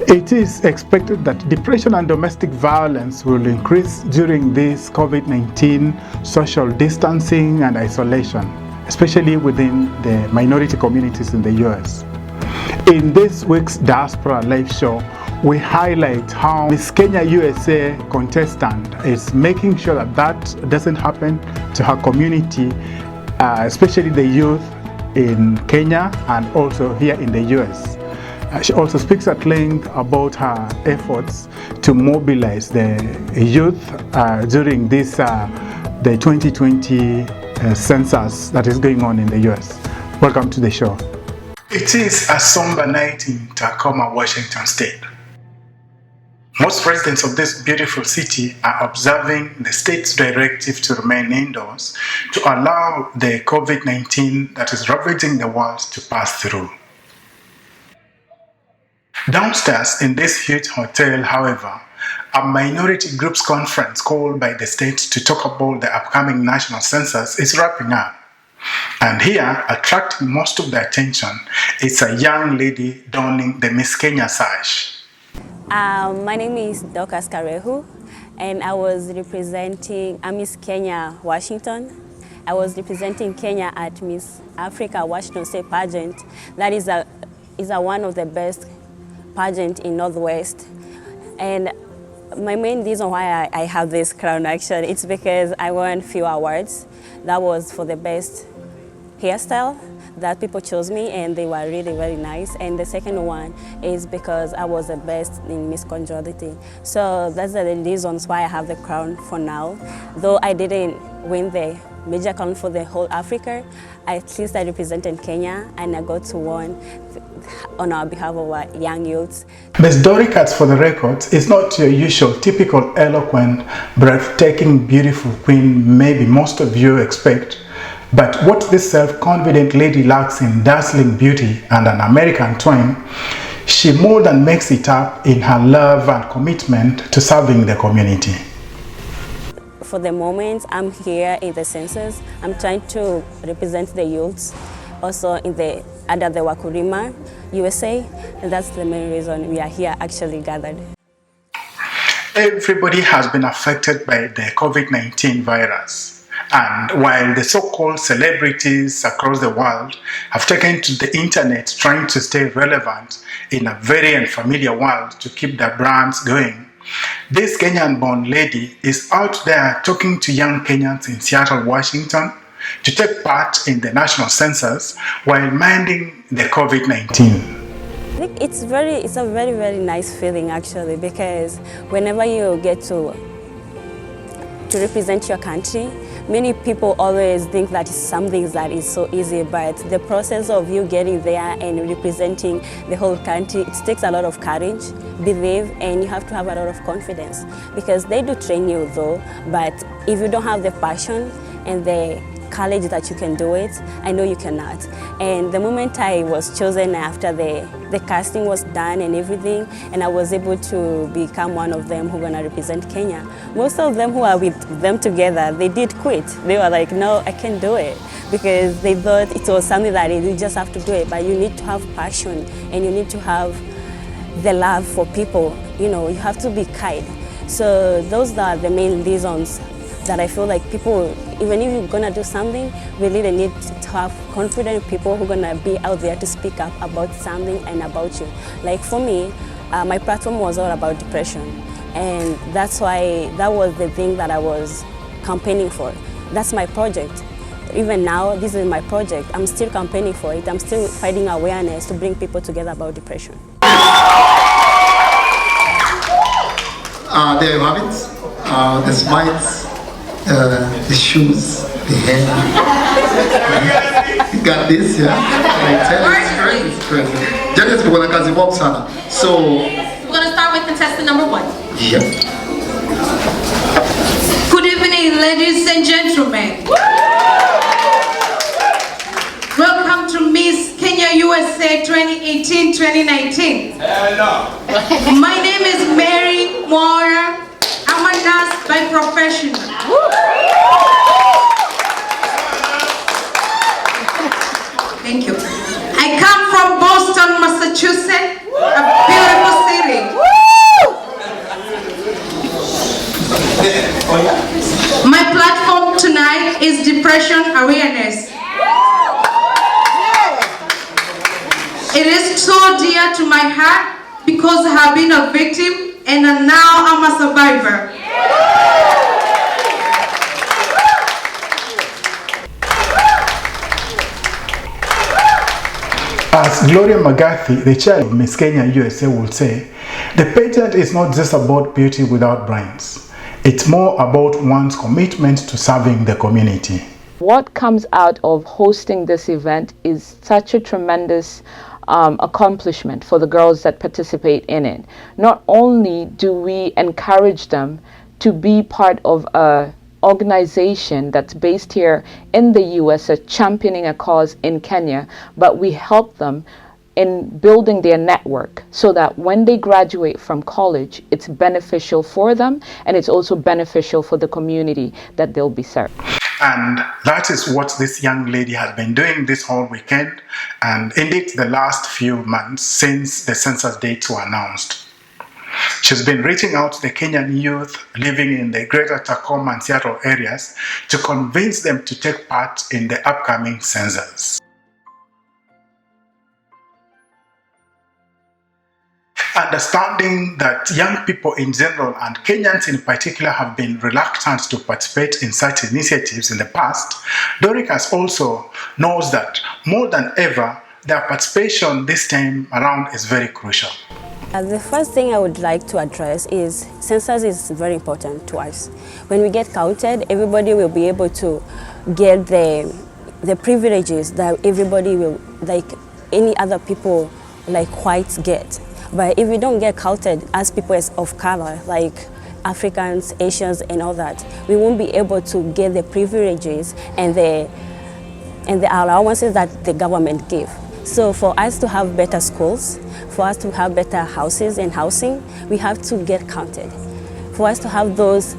It is expected that depression and domestic violence will increase during this COVID-19 social distancing and isolation, especially within the minority communities in the US. In this week's Diaspora live show, we highlight how Miss Kenya USA contestant is making sure that that doesn't happen to her community, especially the youth in Kenya and also here in the US. She also speaks at length about her efforts to mobilize the youth during this the 2020 census that is going on in the US. Welcome to the show. It is a somber night in Tacoma, Washington State. Most residents of this beautiful city are observing the state's directive to remain indoors to allow the COVID-19 that is ravaging the world to pass through. Downstairs in this huge hotel, however, a minority groups conference called by the state to talk about the upcoming national census is wrapping up. And here, attracting most of the attention, is a young lady donning the Miss Kenya sash. My name is Dorcas Karehu, and I was representing Miss Kenya, Washington. I was representing Kenya at Miss Africa Washington State pageant. That is one of the best pageant in Northwest. And my main reason why I have this crown actually, it's because I won few awards. That was for the best hairstyle that people chose me, and they were really very nice. And the second one is because I was the best in Miss Congeniality. So that's the reasons why I have the crown for now. Though I didn't win the major crown for the whole Africa, at least I represented Kenya and I got to win on our behalf of our young youths. Ms. Dorcas, for the record, is not your usual typical eloquent, breathtaking, beautiful queen maybe most of you expect. But what this self-confident lady lacks in dazzling beauty and an American twang, she more than makes it up in her love and commitment to serving the community. For the moment, I'm here in the census. I'm trying to represent the youths, also under the Wakurima, USA, and that's the main reason we are here actually gathered. Everybody has been affected by the COVID-19 virus. And while the so-called celebrities across the world have taken to the internet trying to stay relevant in a very unfamiliar world to keep their brands going, this Kenyan-born lady is out there talking to young Kenyans in Seattle, Washington to take part in the national census while minding the COVID-19. I think it's a very, very nice feeling actually, because whenever you get to represent your country, many people always think that it's something that is so easy, but the process of you getting there and representing the whole country, it takes a lot of courage, belief, and you have to have a lot of confidence, because they do train you though, but if you don't have the passion and the courage that you can do it, I know you cannot. And the moment I was chosen after the casting was done and everything, and I was able to become one of them who are gonna represent Kenya, most of them who are with them together, they did quit. They were like, no, I can't do it, because they thought it was something that you just have to do it, but you need to have passion and you need to have the love for people. You know, you have to be kind. So those are the main reasons that I feel like people, even if you're gonna do something, we really need to have confident people who are gonna be out there to speak up about something and about you. Like for me, my platform was all about depression, and that's why that was the thing that I was campaigning for. That's my project. Even now, this is my project. I'm still campaigning for it. I'm still fighting awareness to bring people together about depression. There you have it. The smiles, the shoes, the hair. You got this, yeah? It's crazy. Judges, we're gonna kazi bob sana. So we're gonna start with contestant number 1. Yeah. Good evening, ladies and gentlemen. Welcome to Miss Kenya USA 2018-2019. My name is Mary Moira. I'm a nurse by profession. Thank you. I come from Boston, Massachusetts, a beautiful city. so dear to my heart because I have been a victim and now I'm a survivor. As Gloria McGarthy, the chair of Miss Kenya USA, will say, the pageant is not just about beauty without brains. It's more about one's commitment to serving the community. What comes out of hosting this event is such a tremendous accomplishment for the girls that participate in it. Not only do we encourage them to be part of a organization that's based here in the US, championing a cause in Kenya, but we help them in building their network so that when they graduate from college, it's beneficial for them and it's also beneficial for the community that they'll be served. And that is what this young lady has been doing this whole weekend, and indeed the last few months since the census dates were announced. She's been reaching out to the Kenyan youth living in the greater Tacoma and Seattle areas to convince them to take part in the upcoming census. Understanding that young people in general and Kenyans in particular have been reluctant to participate in such initiatives in the past, Doricas also knows that more than ever, their participation this time around is very crucial. The first thing I would like to address is census is very important to us. When we get counted, everybody will be able to get the privileges that everybody will, like any other people, like whites get. But if we don't get counted as people of color, like Africans, Asians, and all that, we won't be able to get the privileges and the allowances that the government give. So for us to have better schools, for us to have better houses and housing, we have to get counted. For us to have those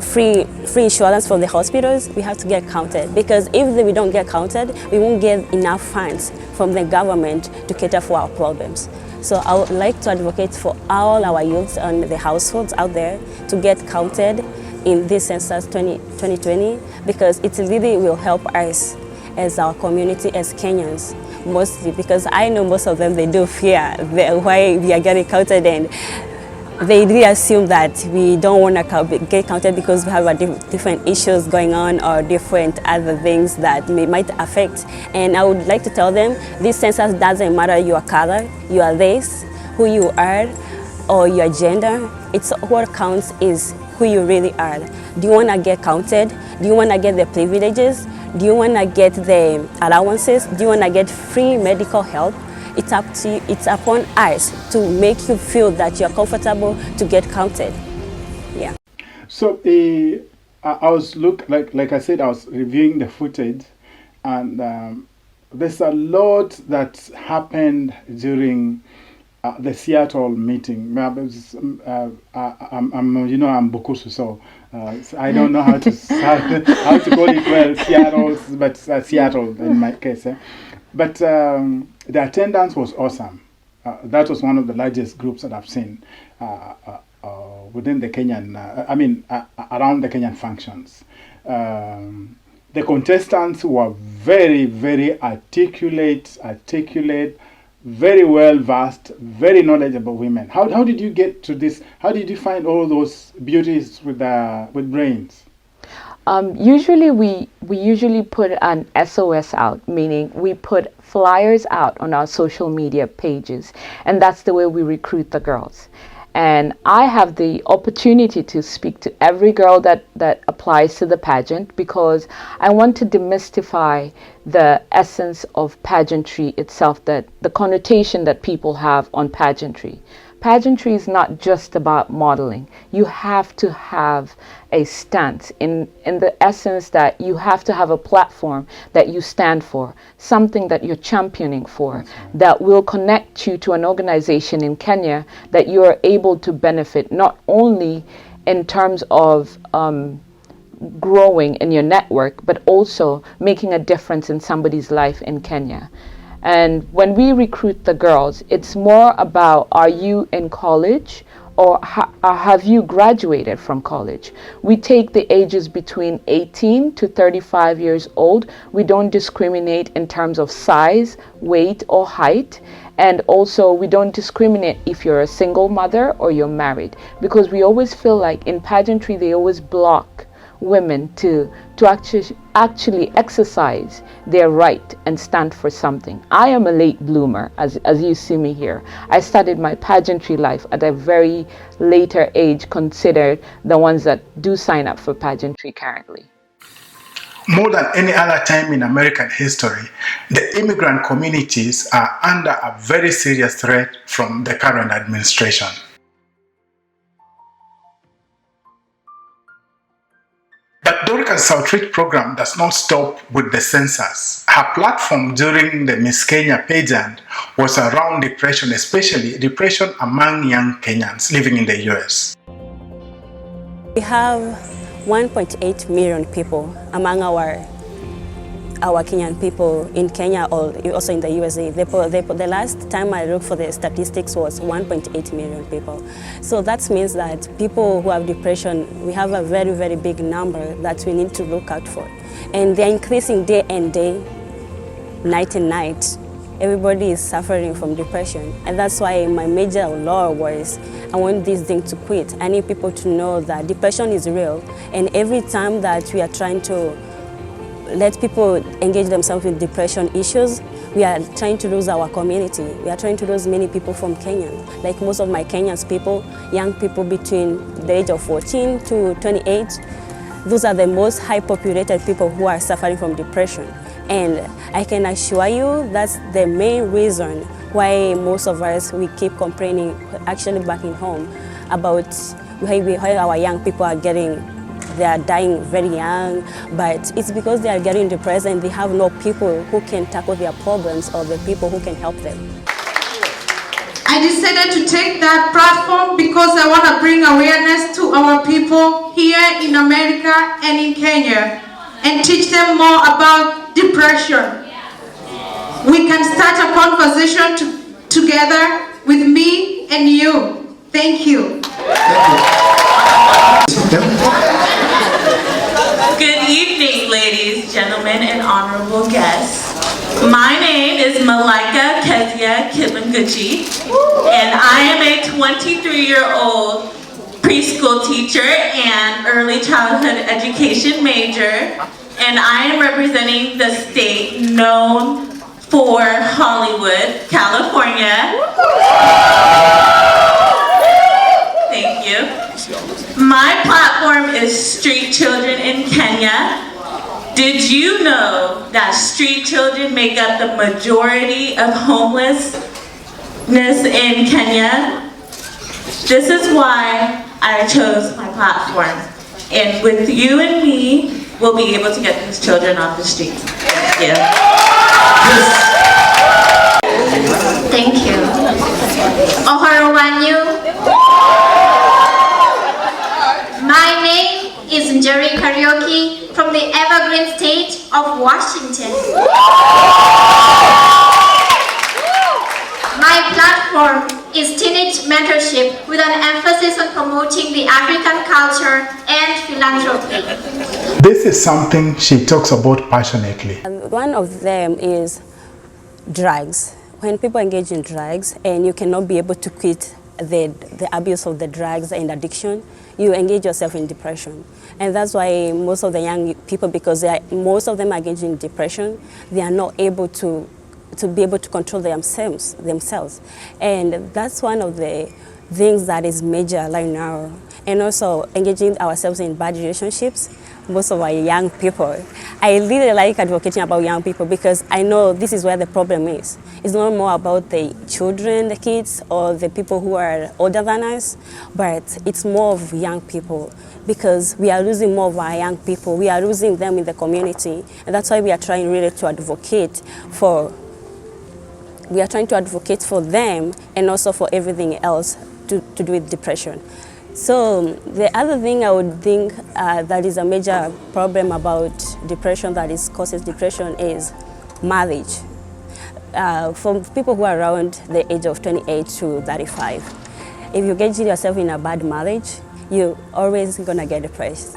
free insurance from the hospitals, we have to get counted. Because if we don't get counted, we won't get enough funds from the government to cater for our problems. So I would like to advocate for all our youths and the households out there to get counted in this census 2020 because it really will help us as our community, as Kenyans, mostly because I know most of them, they do fear why we are getting counted, and they really assume that we don't want to get counted because we have different issues going on or different other things that might affect. And I would like to tell them this census doesn't matter your color, your race, who you are, or your gender. It's what counts is who you really are. Do you want to get counted? Do you want to get the privileges? Do you want to get the allowances? Do you want to get free medical help? It's up to you, it's upon us to make you feel that you're comfortable to get counted. Yeah. So I was like I said, I was reviewing the footage, and there's a lot that happened during the Seattle meeting. I'm Bukusu, so I don't know how to call it well, Seattle, but Seattle in my case. But the attendance was awesome. That was one of the largest groups that I've seen within the Kenyan, around the Kenyan functions. The contestants were very, very articulate, very well versed, very knowledgeable women. How did you get to this? How did you find all those beauties with brains? Usually we usually put an SOS out, meaning we put flyers out on our social media pages, and that's the way we recruit the girls. And I have the opportunity to speak to every girl that applies to the pageant because I want to demystify the essence of pageantry itself, that the connotation that people have on pageantry. Pageantry is not just about modeling. You have to have a stance in the essence that you have to have a platform that you stand for, something that you're championing for, that will connect you to an organization in Kenya that you are able to benefit, not only in terms of growing in your network, but also making a difference in somebody's life in Kenya. And when we recruit the girls, it's more about, are you in college? or have you graduated from college? We take the ages between 18 to 35 years old. We don't discriminate in terms of size, weight, or height. And also, we don't discriminate if you're a single mother or you're married, because we always feel like in pageantry, they always block women to actually exercise their right and stand for something. I am a late bloomer, as you see me here. I started my pageantry life at a very later age, considered the ones that do sign up for pageantry currently. More than any other time in American history, the immigrant communities are under a very serious threat from the current administration. But Dorcas' outreach program does not stop with the census. Her platform during the Miss Kenya pageant was around depression, especially depression among young Kenyans living in the US. We have 1.8 million people among our Kenyan people in Kenya or also in the USA. The last time I looked for the statistics was 1.8 million people. So that means that people who have depression, we have a very, very big number that we need to look out for. And they're increasing day and day, night and night. Everybody is suffering from depression. And that's why my major law was, I want this thing to quit. I need people to know that depression is real. And every time that we are trying to let people engage themselves in depression issues, we are trying to lose our community. We are trying to lose many people from Kenya. Like most of my Kenyans people, young people between the age of 14 to 28, those are the most high populated people who are suffering from depression. And I can assure you that's the main reason why most of us, we keep complaining, actually back in home, about why our young people are they are dying very young, but it's because they are getting depressed and they have no people who can tackle their problems or the people who can help them. I decided to take that platform because I want to bring awareness to our people here in America and in Kenya and teach them more about depression. We can start a conversation together with me and you. Thank you. Good evening, ladies, gentlemen, and honorable guests. My name is Malaika Kezia Kibanguchi, and I am a 23-year-old preschool teacher and early childhood education major, and I am representing the state known for Hollywood, California. Thank you. My platform is Street Children in Kenya. Did you know that street children make up the majority of homelessness in Kenya? This is why I chose my platform. And with you and me, we'll be able to get these children off the streets. Thank you. Thank you. Oharawanyu. My name is Njeri Karaoke from the Evergreen State of Washington. My platform is Teenage Mentorship with an emphasis on promoting the African culture and philanthropy. This is something she talks about passionately. One of them is drugs. When people engage in drugs and you cannot be able to quit the abuse of the drugs and addiction, you engage yourself in depression. And that's why most of the young people, because most of them are engaged in depression, they are not able to be able to control themselves. And that's one of the things that is major right now. And also engaging ourselves in bad relationships. Most of our young people, I really like advocating about young people because I know this is where the problem is. It's not more about the children, the kids, or the people who are older than us, but it's more of young people because we are losing more of our young people. We are losing them in the community, and that's why we are trying really to advocate for. We are trying to advocate for them and also for everything else to do with depression. So the other thing I would think that is a major problem about depression that causes depression is marriage. For people who are around the age of 28 to 35, if you get yourself in a bad marriage, you're always gonna get depressed.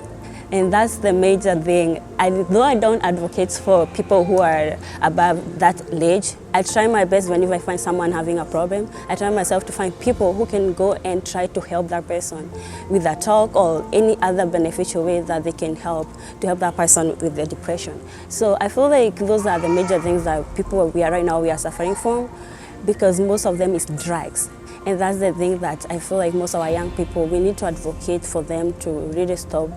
And that's the major thing. Though I don't advocate for people who are above that age, I try my best whenever I find someone having a problem. I try myself to find people who can go and try to help that person with a talk or any other beneficial way that they can help to help that person with their depression. So I feel like those are the major things that people we are suffering from, because most of them is drugs. And that's the thing that I feel like most of our young people, we need to advocate for them to really stop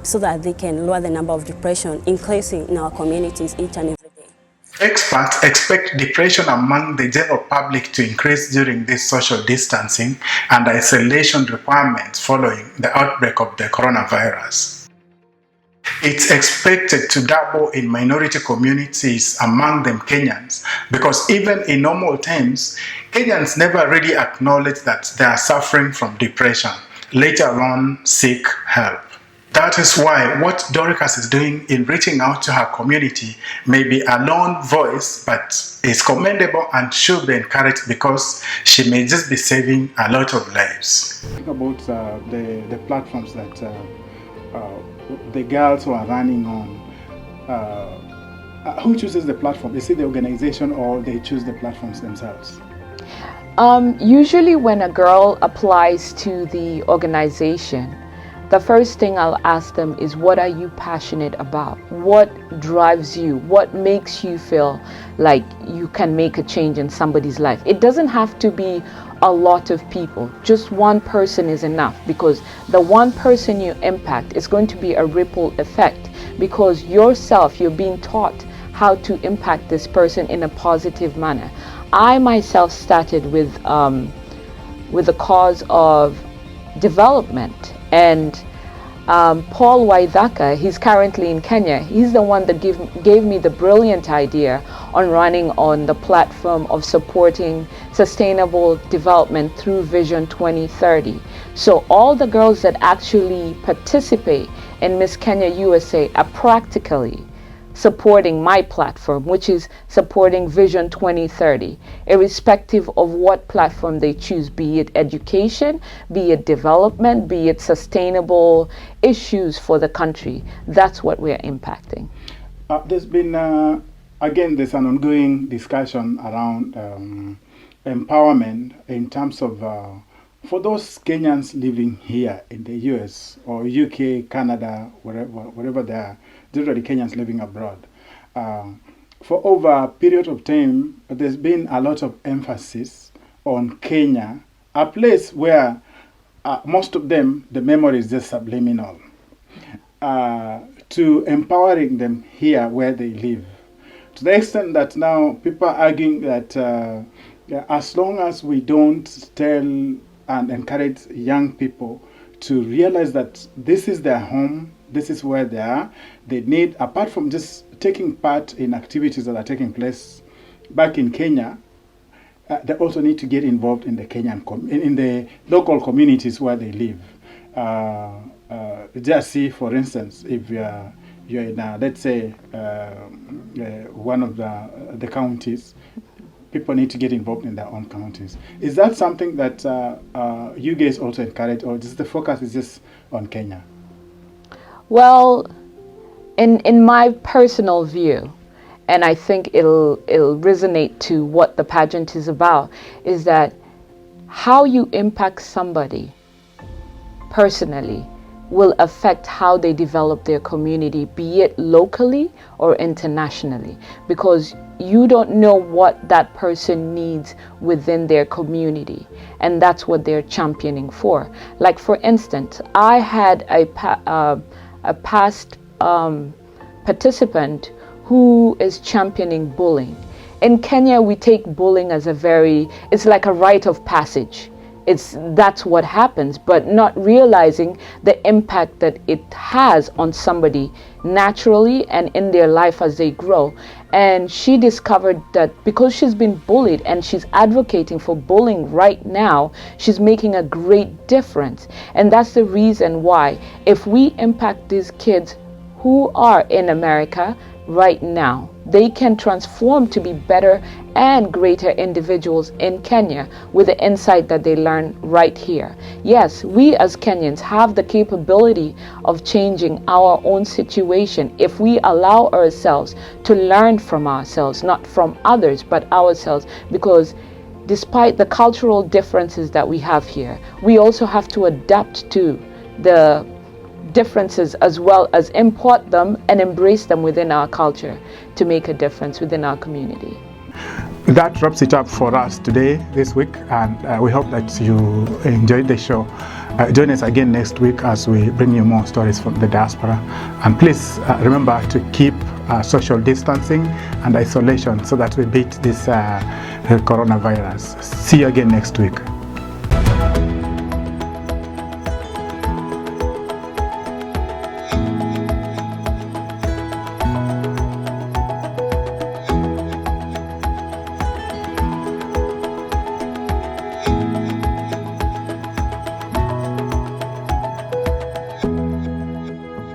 so that they can lower the number of depression increasing in our communities each and every day. Experts expect depression among the general public to increase during this social distancing and isolation requirements following the outbreak of the coronavirus. It's expected to double in minority communities, among them Kenyans, because even in normal times, Kenyans never really acknowledge that they are suffering from depression, later on seek help. That is why what Dorcas is doing in reaching out to her community may be a lone voice, but is commendable and should be encouraged because she may just be saving a lot of lives. Think about the platforms that the girls who are running on. Who chooses the platform? Is it the organization or they choose the platforms themselves? Usually when a girl applies to the organization, the first thing I'll ask them is, what are you passionate about? What drives you? What makes you feel like you can make a change in somebody's life? It doesn't have to be a lot of people. Just one person is enough, because the one person you impact is going to be a ripple effect, because yourself, you're being taught how to impact this person in a positive manner. I myself started with the cause of development, and Paul Waithaka, he's currently in Kenya. He's the one that gave me the brilliant idea on running on the platform of supporting sustainable development through Vision 2030. So all the girls that actually participate in Miss Kenya USA are practically supporting my platform, which is supporting Vision 2030, irrespective of what platform they choose, be it education, be it development, be it sustainable issues for the country. That's what we're impacting. There's been, again, there's an ongoing discussion around empowerment in terms of for those Kenyans living here in the US or UK, Canada, wherever they are, generally Kenyans living abroad. For over a period of time, there's been a lot of emphasis on Kenya, a place where most of them, the memory is just subliminal, to empowering them here where they live. To the extent that now people are arguing that as long as we don't tell and encourage young people to realize that this is their home, this is where they are, they need, apart from just taking part in activities that are taking place back in Kenya, they also need to get involved in the Kenyan, in the local communities where they live. Just see, for instance, if you're in, let's say, one of the counties, people need to get involved in their own counties. Is that something that you guys also encourage, or just the focus is just on Kenya? Well, in my personal view, and I think it'll resonate to what the pageant is about, is that how you impact somebody personally will affect how they develop their community, be it locally or internationally, because you don't know what that person needs within their community, and that's what they're championing for. Like, for instance, I had a past participant who is championing bullying. In Kenya, we take bullying as it's like a rite of passage. That's what happens, but not realizing the impact that it has on somebody naturally and in their life as they grow. And she discovered that because she's been bullied and she's advocating for bullying right now, she's making a great difference. And that's the reason why, if we impact these kids who are in America right now, they can transform to be better and greater individuals in Kenya with the insight that they learn right here. Yes, we as Kenyans have the capability of changing our own situation if we allow ourselves to learn from ourselves, not from others, but ourselves, because despite the cultural differences that we have here, we also have to adapt to the differences as well as import them and embrace them within our culture to make a difference within our community. That wraps it up for us today, this week, and we hope that you enjoyed the show. Join us again next week as we bring you more stories from the diaspora. And please remember to keep social distancing and isolation so that we beat this coronavirus. See you again next week.